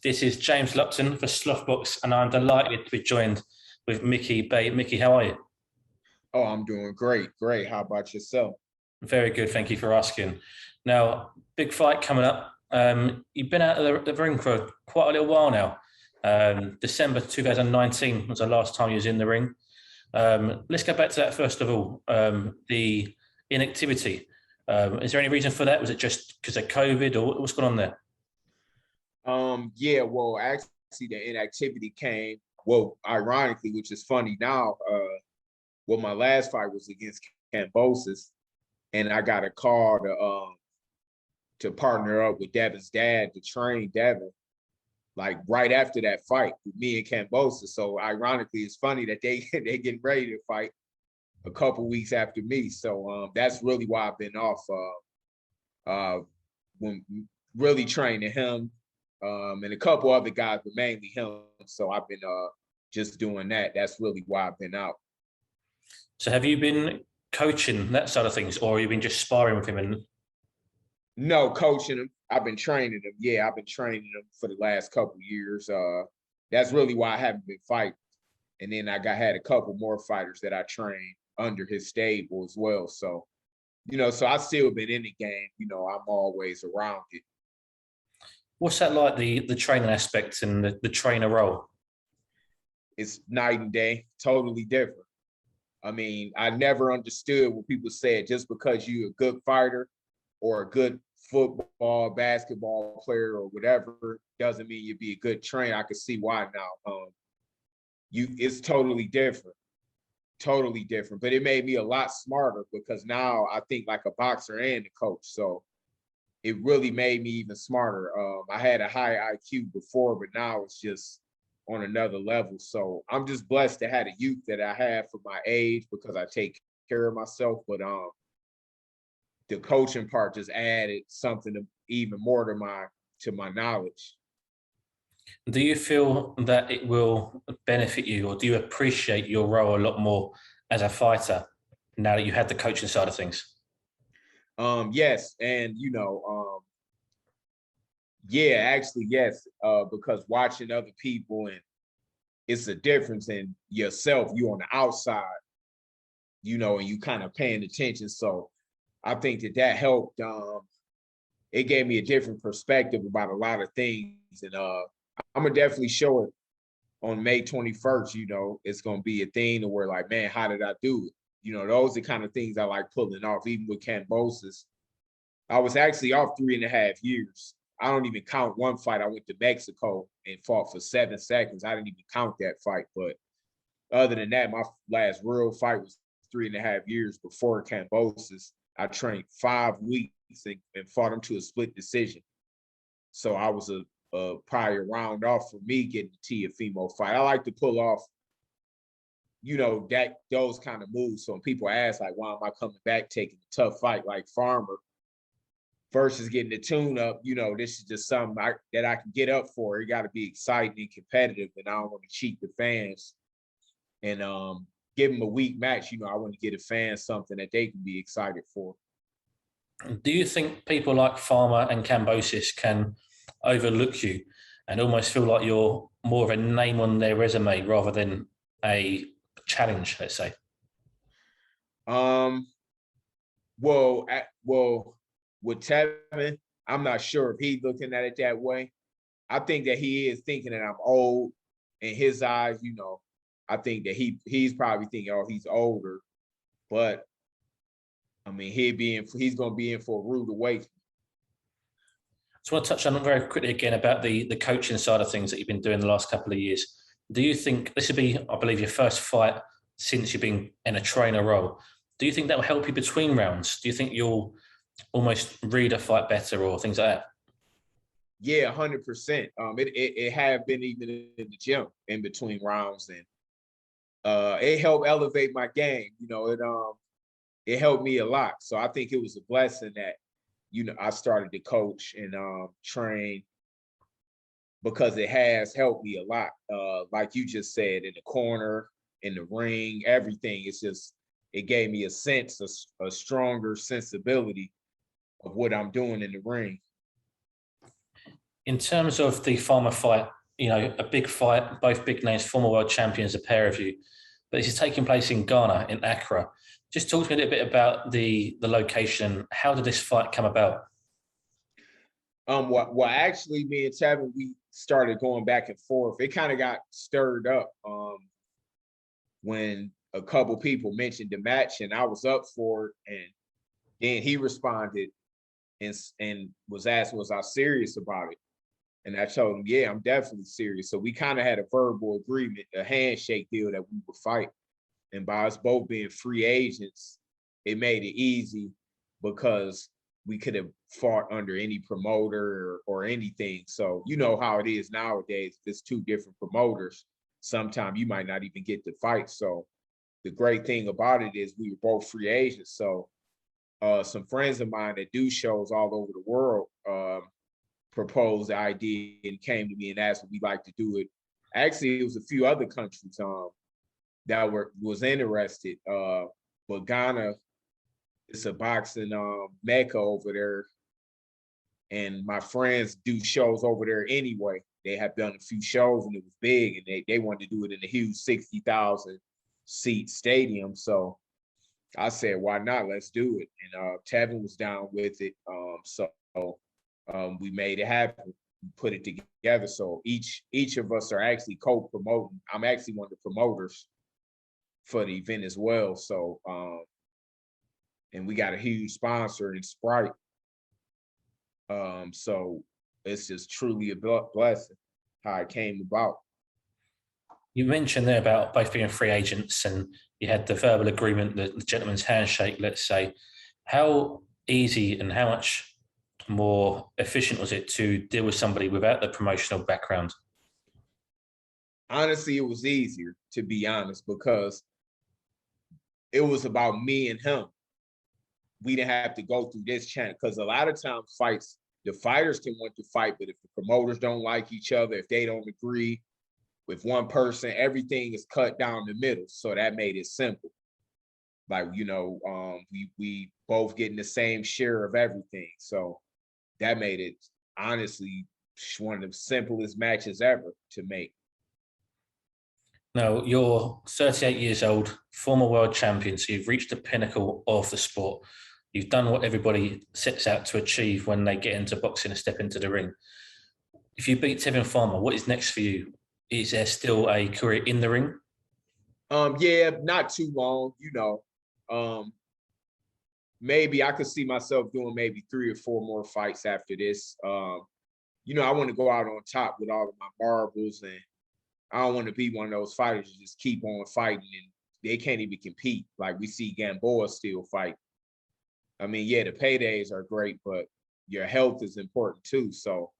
This is James Lupton for Slothbox, and I'm delighted to be joined with Mickey Bay. Mickey, how are you? Oh, I'm doing great. Great. How about yourself? Very good, thank you for asking. Now, big fight coming up. You've been out of the ring for quite a little while now. December 2019 was the last time you was in the ring. Let's go back to that first of all. The inactivity. Is there any reason for that? Was it just because of COVID, or what's going on there? Yeah, well, actually the inactivity came, well, ironically, which is funny now. Well, my last fight was against Kambosos, and I got a call to partner up with Devin's dad to train Devin, like right after that fight with me and Kambosos. So ironically, it's funny that they getting ready to fight a couple weeks after me. So that's really why I've been off when really training him and a couple other guys, but mainly him. So I've been just doing that. That's really why I've been out. So have you been coaching that side of things, or have you been just sparring with him? And No, coaching him. I've been training him. Yeah, I've been training him for the last couple years. That's really why I haven't been fighting. And then had a couple more fighters that I trained under his stable as well. So, so I still been in the game. I'm always around it. what's that like, the training aspect and the trainer role? It's night and day, totally different. I mean, I never understood when people said just because you're a good fighter or a good football, basketball player or whatever doesn't mean you'd be a good trainer. I can see why now. It's totally different. But it made me a lot smarter because now I think like a boxer and a coach. So it really made me even smarter. I had a high IQ before, but now it's just on another level. So I'm just blessed to have the youth that I have for my age because I take care of myself. But the coaching part just added something even more to my knowledge. Do you feel that it will benefit you, or do you appreciate your role a lot more as a fighter now that you had the coaching side of things? Yes, and yeah, actually, yes, because watching other people and it's a difference in yourself. You on the outside, and you kind of paying attention. So I think that helped. It gave me a different perspective about a lot of things, and I'm gonna definitely show it on May 21st. It's gonna be a thing where like, man, how did I do it? Those are kind of things I like pulling off. Even with Kambosos, I was actually off 3.5 years. I don't even count one fight. I went to Mexico and fought for 7 seconds. I didn't even count that fight. But other than that, my last real fight was 3.5 years before Kambosos. I trained 5 weeks and fought him to a split decision. So I was probably a round off for me getting the Teofimo fight. I like to pull off, those kind of moves. So when people ask like, why am I coming back taking a tough fight like Farmer versus getting the tune up, this is just something that I can get up for. It got to be exciting and competitive, and I don't want to cheat the fans and give them a weak match. I want to get the fans something that they can be excited for. Do you think people like Farmer and Kambosos can overlook you and almost feel like you're more of a name on their resume rather than a challenge, let's say? Well, with Tevin, I'm not sure if he's looking at it that way. I think that he is thinking that I'm old in his eyes. I think that he's probably thinking, oh, he's older, but I mean, he's gonna be in for a rude awakening. So I want to touch on very quickly again about the coaching side of things that you've been doing the last couple of years. Do you think this would be, I believe, your first fight since you've been in a trainer role? Do you think that will help you between rounds? Do you think you'll almost read a fight better or things like that? Yeah, 100%. It have been even in the gym in between rounds, and it helped elevate my game. It helped me a lot. So I think it was a blessing that I started to coach and train because it has helped me a lot. Like you just said, in the corner, in the ring, everything. It gave me a stronger sensibility of what I'm doing in the ring. In terms of the Farmer fight, a big fight, both big names, former world champions, a pair of you, but this is taking place in Ghana, in Accra. Just talk to me a little bit about the location. How did this fight come about? Well, actually, me and Tevin, we started going back and forth. It kind of got stirred up when a couple people mentioned the match, and I was up for it, and then he responded and was asked, was I serious about it? And I told him, yeah, I'm definitely serious. So we kind of had a verbal agreement, a handshake deal that we would fight. And by us both being free agents, it made it easy because we could have fought under any promoter or anything. So you know how it is nowadays. If it's two different promoters, sometimes you might not even get the fight. So the great thing about it is we were both free agents. So some friends of mine that do shows all over the world proposed the idea and came to me and asked if we'd like to do it. Actually, it was a few other countries that was interested, but Ghana is a boxing mecca over there, and my friends do shows over there anyway. They have done a few shows and it was big, and they wanted to do it in a huge 60,000 seat stadium. So I said, why not? Let's do it. And Tevin was down with it. So we made it happen. We put it together. So each of us are actually co-promoting. I'm actually one of the promoters for the event as well. So and we got a huge sponsor in Sprite. So it's just truly a blessing how it came about. You mentioned there about both being free agents and you had the verbal agreement, the gentleman's handshake, let's say. How easy and how much more efficient was it to deal with somebody without the promotional background? Honestly, it was easier, to be honest, because it was about me and him. We didn't have to go through this channel, because a lot of times the fighters can want to fight, but if the promoters don't like each other, if they don't agree with one person, everything is cut down the middle. So that made it simple. Like, we both getting the same share of everything. So that made it honestly one of the simplest matches ever to make. Now, you're 38 years old, former world champion, so you've reached the pinnacle of the sport. You've done what everybody sets out to achieve when they get into boxing and step into the ring. If you beat Tevin Farmer, what is next for you? Is there still a career in the ring? Yeah, not too long, maybe I could see myself doing maybe 3 or 4 more fights after this. I want to go out on top with all of my marbles, and I don't want to be one of those fighters who just keep on fighting and they can't even compete. Like we see Gamboa still fight. I mean, yeah, the paydays are great, but your health is important too. So,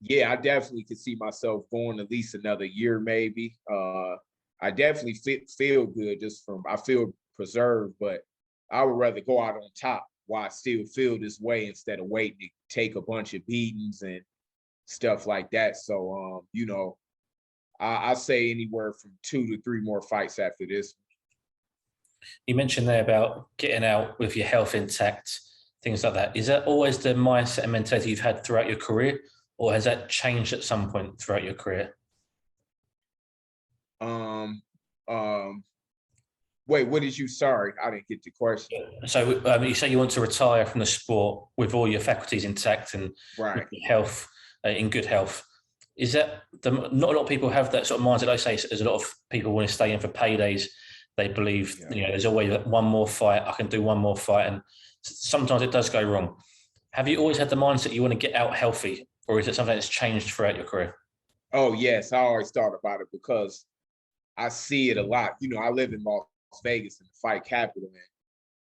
yeah, I definitely could see myself going at least another year, maybe. I definitely feel good I feel preserved, but I would rather go out on top while I still feel this way instead of waiting to take a bunch of beatings and stuff like that. So, I say anywhere from 2 to 3 more fights after this. You mentioned there about getting out with your health intact, things like that. Is that always the mindset and mentality you've had throughout your career, or has that changed at some point throughout your career? Wait, what did you? Sorry, I didn't get the question. So you say you want to retire from the sport with all your faculties intact and Right. health in good health. Is that not a lot of people have that sort of mindset? I say there's a lot of people want to stay in for paydays. They believe there's always one more fight. I can do one more fight, and sometimes it does go wrong. Have you always had the mindset you want to get out healthy, or is it something that's changed throughout your career? Oh yes, I always thought about it because I see it a lot. I live in Las Vegas, in the fight capital, and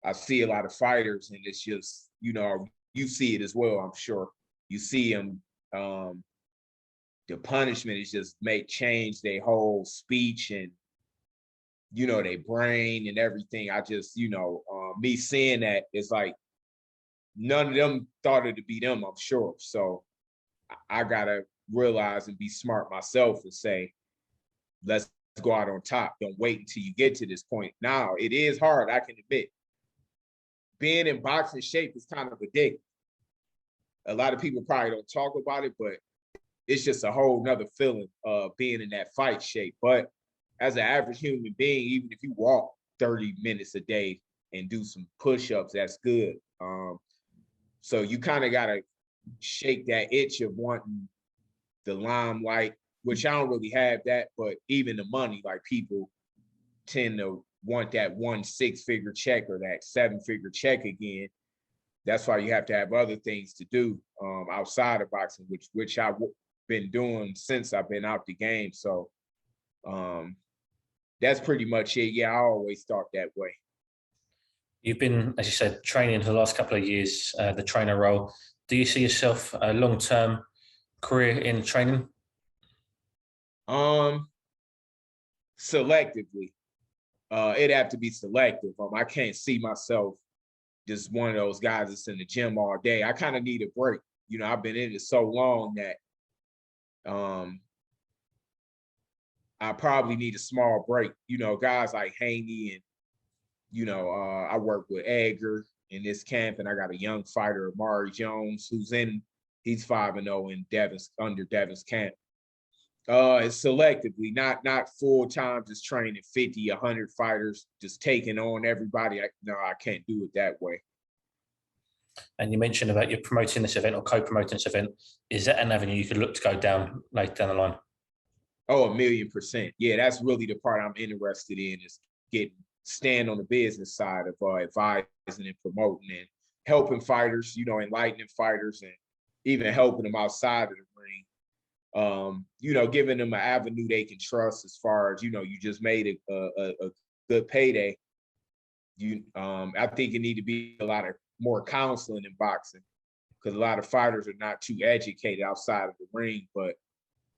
I see a lot of fighters, and it's just you see it as well. I'm sure you see them. The punishment is just change their whole speech and their brain and everything. I just me seeing that, it's like none of them thought it to be them, I'm sure. So I gotta realize and be smart myself and say, let's go out on top. Don't wait until you get to this point. Now it is hard, I can admit. Being in boxing shape is kind of addictive. A lot of people probably don't talk about it, but it's just a whole nother feeling of being in that fight shape. But as an average human being, even if you walk 30 minutes a day and do some push-ups, that's good. So you kind of got to shake that itch of wanting the limelight, which I don't really have that, but even the money, like people tend to want that 1 6-figure check or that 7-figure check again. That's why you have to have other things to do outside of boxing, which I've been doing since I've been out the game. So that's pretty much it. Yeah, I always thought that way. You've been, as you said, training for the last couple of years, the trainer role. Do you see yourself a long-term career in training? Selectively. It'd have to be selective. I can't see myself just one of those guys that's in the gym all day. I kind of need a break. You know, I've been in it so long that I probably need a small break. You know, guys like Haney and, you know, I work with Edgar in this camp, and I got a young fighter, Amari Jones, he's 5-0 in under Devin's camp. It's selectively, not full time, just training 50, 100 fighters, just taking on everybody. I can't do it that way. And you mentioned about you promoting this event or co-promoting this event. Is that an avenue you could look to go down later down the line? Oh, 1,000,000%. Yeah, that's really the part I'm interested in, is stand on the business side of advising and promoting and helping fighters, you know, enlightening fighters, and even helping them outside of the ring. You know, giving them an avenue they can trust, as far as, you know, you just made a good payday. I think it need to be a lot of more counseling in boxing, because a lot of fighters are not too educated outside of the ring. But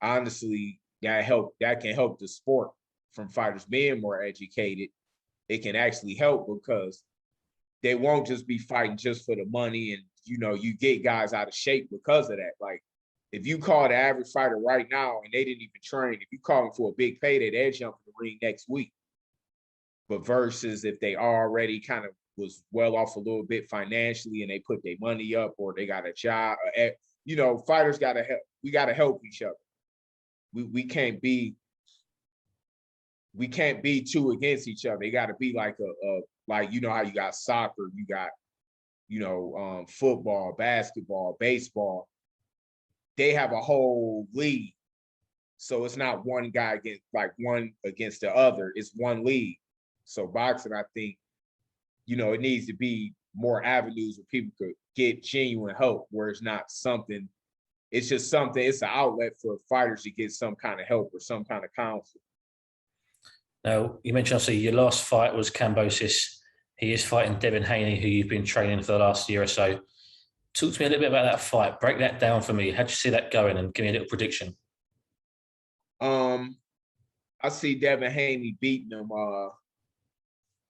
honestly, that can help the sport from fighters being more educated. It can actually help, because they won't just be fighting just for the money, and, you know, you get guys out of shape because of that. Like, if you call the average fighter right now and they didn't even train, if you call them for a big payday, they'll jump in the ring next week. But versus if they already kind of was well off a little bit financially and they put their money up, or they got a job, you know, fighters got to help. We got to help each other. We can't be two against each other. They got to be like like, you know how you got soccer, you got, you know, football, basketball, baseball. They have a whole league. So it's not one guy one against the other. It's one league. So boxing, I think, you know, it needs to be more avenues where people could get genuine help, where it's not something, it's an outlet for fighters to get some kind of help or some kind of counsel. Now, you mentioned, obviously, your last fight was Kambosos. He is fighting Devin Haney, who you've been training for the last year or so. Talk to me a little bit about that fight. Break that down for me. How'd you see that going, and give me a little prediction? I see Devin Haney beating him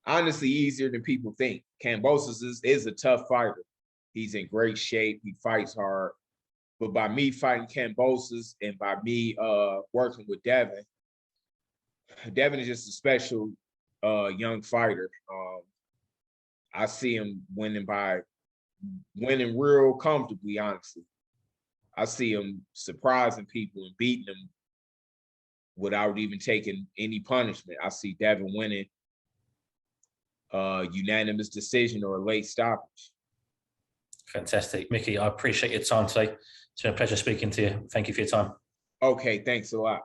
honestly easier than people think. Kambosos is a tough fighter. He's in great shape. He fights hard. But by me fighting Kambosos and by me working with Devin is just a special young fighter. I see him winning real comfortably, honestly. I see him surprising people and beating them without even taking any punishment. I see Devin winning unanimous decision or a late stoppage. Fantastic. Mickey, I appreciate your time today. It's been a pleasure speaking to you. Thank you for your time. Okay, thanks a lot.